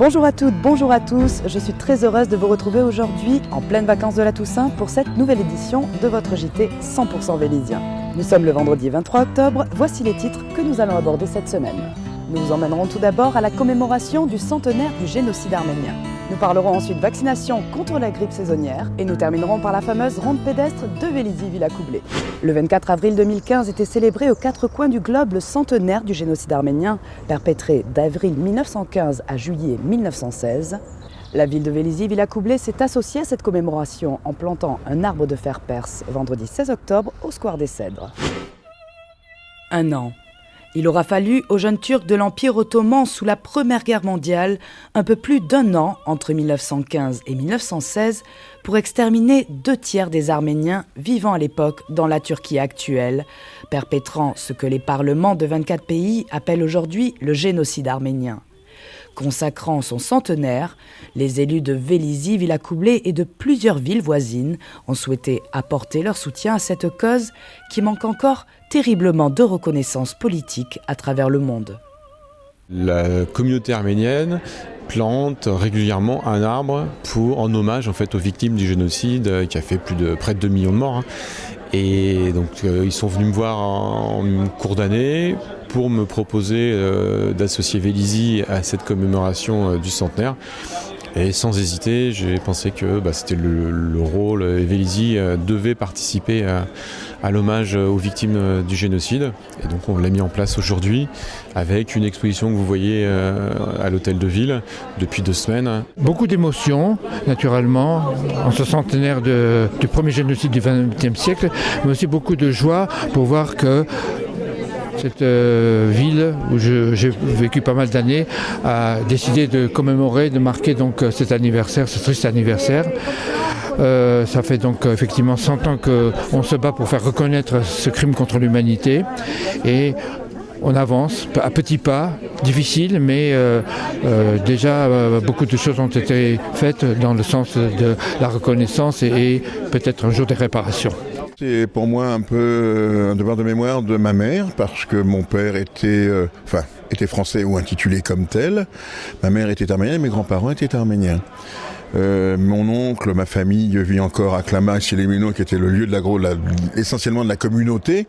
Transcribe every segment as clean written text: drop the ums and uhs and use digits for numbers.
Bonjour à toutes, bonjour à tous, je suis très heureuse de vous retrouver aujourd'hui en pleine vacances de la Toussaint pour cette nouvelle édition de votre JT 100% Vélizien. Nous sommes le vendredi 23 octobre, voici les titres que nous allons aborder cette semaine. Nous vous emmènerons tout d'abord à la commémoration du centenaire du génocide arménien. Nous parlerons ensuite vaccination contre la grippe saisonnière et nous terminerons par la fameuse ronde pédestre de Vélizy-Villacoublay. Le 24 avril 2015 était célébré aux quatre coins du globe le centenaire du génocide arménien, perpétré d'avril 1915 à juillet 1916. La ville de Vélizy-Villacoublay s'est associée à cette commémoration en plantant un arbre de fer perse vendredi 16 octobre au square des Cèdres. Un an. Il aura fallu aux jeunes Turcs de l'Empire ottoman sous la Première Guerre mondiale un peu plus d'un an entre 1915 et 1916 pour exterminer 2/3 des Arméniens vivant à l'époque dans la Turquie actuelle, perpétrant ce que les parlements de 24 pays appellent aujourd'hui le génocide arménien. Consacrant son centenaire, les élus de Vélizy-Villacoublay et de plusieurs villes voisines ont souhaité apporter leur soutien à cette cause qui manque encore terriblement de reconnaissance politique à travers le monde. La communauté arménienne plante régulièrement un arbre en hommage aux victimes du génocide qui a fait près de 2 millions de morts. Et donc ils sont venus me voir en cours d'année pour me proposer d'associer Vélizy à cette commémoration du centenaire. Et sans hésiter, j'ai pensé que c'était le rôle, et Vélizy devait participer à l'hommage aux victimes du génocide. Et donc on l'a mis en place aujourd'hui avec une exposition que vous voyez à l'hôtel de ville depuis 2 semaines. Beaucoup d'émotions, naturellement, en ce centenaire du premier génocide du XXe siècle, mais aussi beaucoup de joie pour voir que cette ville où j'ai vécu pas mal d'années a décidé de commémorer, de marquer donc cet anniversaire, ce triste anniversaire. Ça fait donc effectivement 100 ans qu'on se bat pour faire reconnaître ce crime contre l'humanité et on avance à petits pas, difficiles, mais déjà beaucoup de choses ont été faites dans le sens de la reconnaissance et peut-être un jour des réparations. C'est pour moi un peu un devoir de mémoire de ma mère, parce que mon père était français ou intitulé comme tel. Ma mère était arménienne et mes grands-parents étaient arméniens. Mon oncle, ma famille vit encore à Clamax chez les Munoz, qui était le lieu essentiellement de la communauté.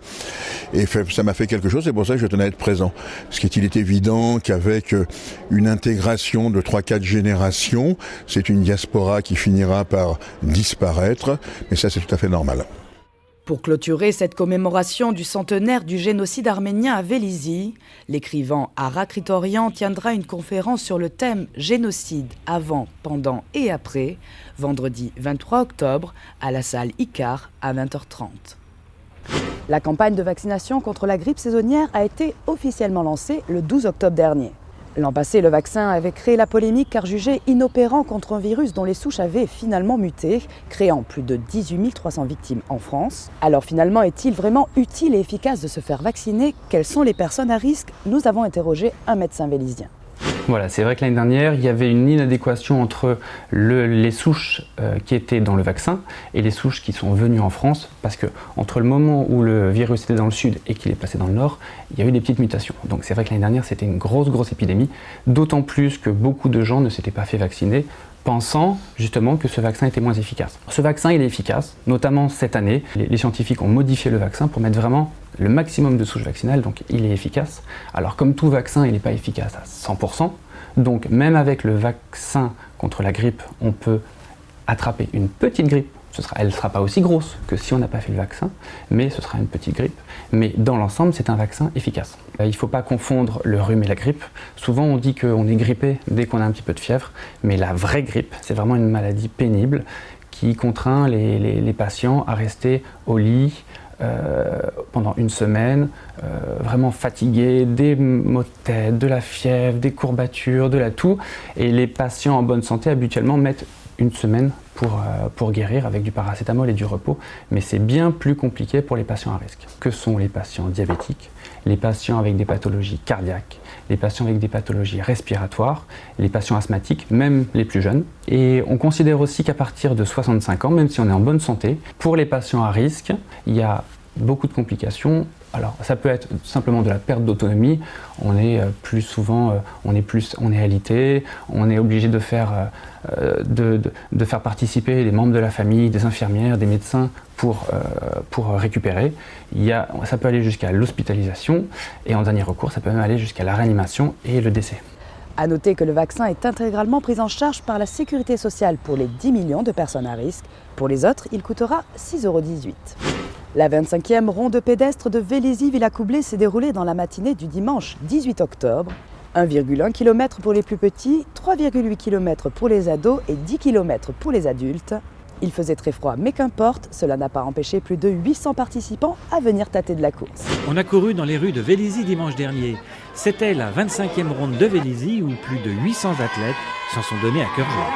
Et ça m'a fait quelque chose, c'est pour ça que je tenais à être présent. Parce qu'il est évident qu'avec une intégration de 3-4 générations, c'est une diaspora qui finira par disparaître. Mais ça, c'est tout à fait normal. Pour clôturer cette commémoration du centenaire du génocide arménien à Vélizy, l'écrivain Ara Kritorian tiendra une conférence sur le thème « Génocide avant, pendant et après » vendredi 23 octobre à la salle Icare à 20h30. La campagne de vaccination contre la grippe saisonnière a été officiellement lancée le 12 octobre dernier. L'an passé, le vaccin avait créé la polémique car jugé inopérant contre un virus dont les souches avaient finalement muté, créant plus de 18 300 victimes en France. Alors finalement, est-il vraiment utile et efficace de se faire vacciner? Quelles sont les personnes à risque? Nous avons interrogé un médecin vélizien. Voilà, c'est vrai que l'année dernière, il y avait une inadéquation entre les souches qui étaient dans le vaccin et les souches qui sont venues en France, parce que entre le moment où le virus était dans le sud et qu'il est passé dans le nord, il y a eu des petites mutations. Donc c'est vrai que l'année dernière, c'était une grosse épidémie, d'autant plus que beaucoup de gens ne s'étaient pas fait vacciner, pensant justement que ce vaccin était moins efficace. Ce vaccin, il est efficace, notamment cette année. Les scientifiques ont modifié le vaccin pour mettre vraiment le maximum de souches vaccinales, donc il est efficace. Alors comme tout vaccin, il n'est pas efficace à 100%, donc même avec le vaccin contre la grippe, on peut attraper une petite grippe. Elle ne sera pas aussi grosse que si on n'a pas fait le vaccin, mais ce sera une petite grippe. Mais dans l'ensemble, c'est un vaccin efficace. Il ne faut pas confondre le rhume et la grippe. Souvent, on dit qu'on est grippé dès qu'on a un petit peu de fièvre, mais la vraie grippe, c'est vraiment une maladie pénible qui contraint les patients à rester au lit pendant une semaine, vraiment fatigués, des maux de tête, de la fièvre, des courbatures, de la toux. Et les patients en bonne santé, habituellement, mettent une semaine pour guérir avec du paracétamol et du repos, mais c'est bien plus compliqué pour les patients à risque. Que sont les patients diabétiques, les patients avec des pathologies cardiaques, les patients avec des pathologies respiratoires, les patients asthmatiques, même les plus jeunes. Et on considère aussi qu'à partir de 65 ans, même si on est en bonne santé, pour les patients à risque, il y a beaucoup de complications. Alors ça peut être simplement de la perte d'autonomie, on est alité, on est obligé de faire participer les membres de la famille, des infirmières, des médecins pour récupérer. Ça peut aller jusqu'à l'hospitalisation et en dernier recours ça peut même aller jusqu'à la réanimation et le décès. A noter que le vaccin est intégralement pris en charge par la Sécurité sociale pour les 10 millions de personnes à risque. Pour les autres, il coûtera 6,18 €. La 25e ronde pédestre de Vélizy-Villacoublay s'est déroulée dans la matinée du dimanche 18 octobre. 1,1 km pour les plus petits, 3,8 km pour les ados et 10 km pour les adultes. Il faisait très froid, mais qu'importe, cela n'a pas empêché plus de 800 participants à venir tâter de la course. On a couru dans les rues de Vélizy dimanche dernier. C'était la 25e ronde de Vélizy où plus de 800 athlètes s'en sont donnés à cœur joie.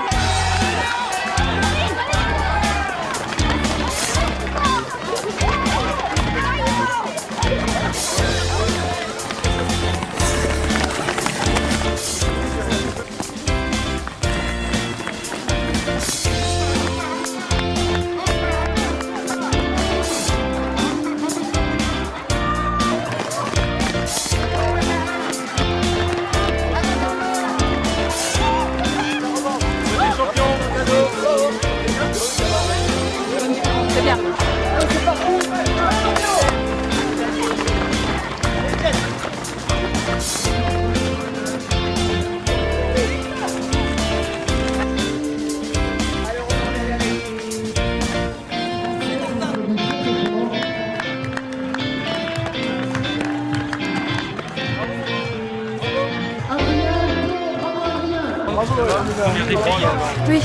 Oui.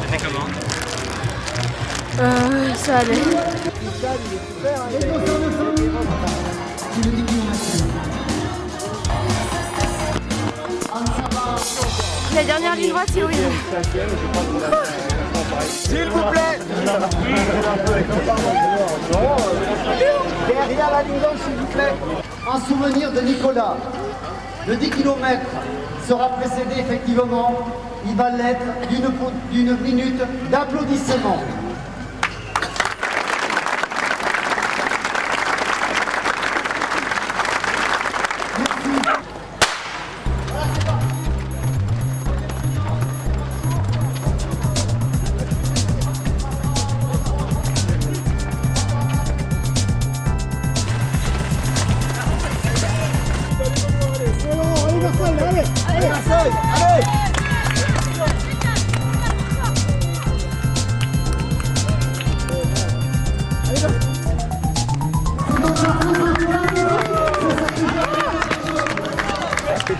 C'était comment? Ça allait. La dernière ligne droite, c'est Louise. S'il vous plaît. Derrière la ligne blanche, s'il vous plaît. En souvenir de Nicolas, le 10 km sera précédé effectivement, il va l'être, d'une minute d'applaudissements.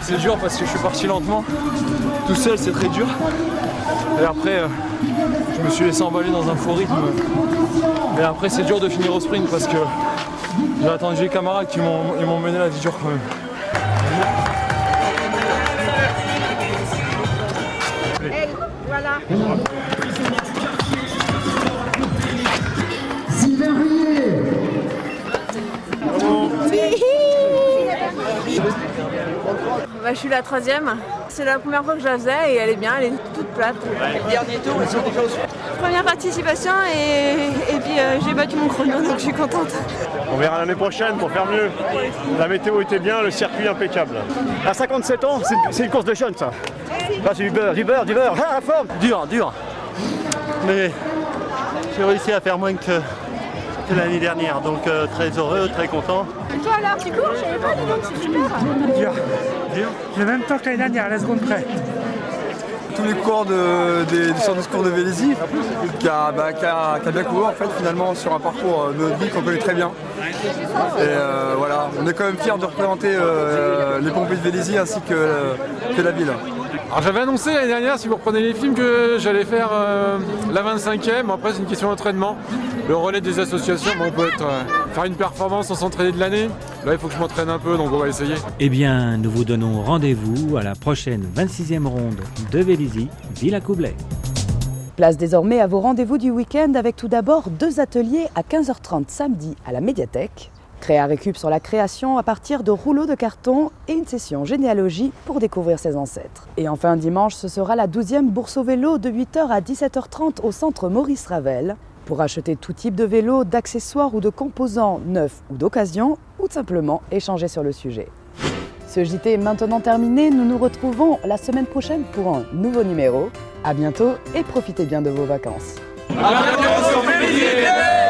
C'est dur parce que je suis parti lentement, tout seul c'est très dur. Et après je me suis laissé emballer dans un faux rythme. Et après c'est dur de finir au sprint parce que j'ai attendu les camarades qui m'ont mené la vie dure quand même. Hey, voilà. Sylvain Rouillet. Bah, je suis la 3e. C'est la première fois que je la faisais et elle est bien, elle est toute plate. Le dernier tour, ils sont déjà au sprint. Première participation et puis j'ai battu mon chrono donc je suis contente. On verra l'année prochaine pour faire mieux. La météo était bien, le circuit impeccable. À 57 ans, c'est une course de jeunes ça. Là c'est du beurre. Ah, la forme. Dur. Mais j'ai réussi à faire moins que l'année dernière, donc très heureux, très content. Et toi alors, tu cours? Je savais pas, dis donc, c'est super. Dur. J'ai le même temps que l'année dernière, à la seconde près. Tous les cours des centres de secours de Vélizy, qui a bien couru en fait finalement sur un parcours de notre vie qu'on connaît très bien. Et voilà, on est quand même fiers de représenter les pompiers de Vélizy ainsi que la ville. Alors j'avais annoncé l'année dernière, si vous reprenez les films, que j'allais faire la 25e. Après c'est une question d'entraînement. Le relais des associations, on peut faire une performance sans s'entraîner de l'année. Là il faut que je m'entraîne un peu, donc on va essayer. Eh bien, nous vous donnons rendez-vous à la prochaine 26e ronde de Vélizy-Villacoublay. Place désormais à vos rendez-vous du week-end avec tout d'abord 2 ateliers à 15h30 samedi à la médiathèque. Créa récup sur la création à partir de rouleaux de carton et une session généalogie pour découvrir ses ancêtres. Et enfin dimanche, ce sera la 12e bourse au vélo de 8h à 17h30 au centre Maurice Ravel. pour acheter tout type de vélo, d'accessoires ou de composants neufs ou d'occasion, ou simplement échanger sur le sujet. Ce JT est maintenant terminé, nous nous retrouvons la semaine prochaine pour un nouveau numéro. À bientôt et profitez bien de vos vacances. À bientôt sur Vélizy TV.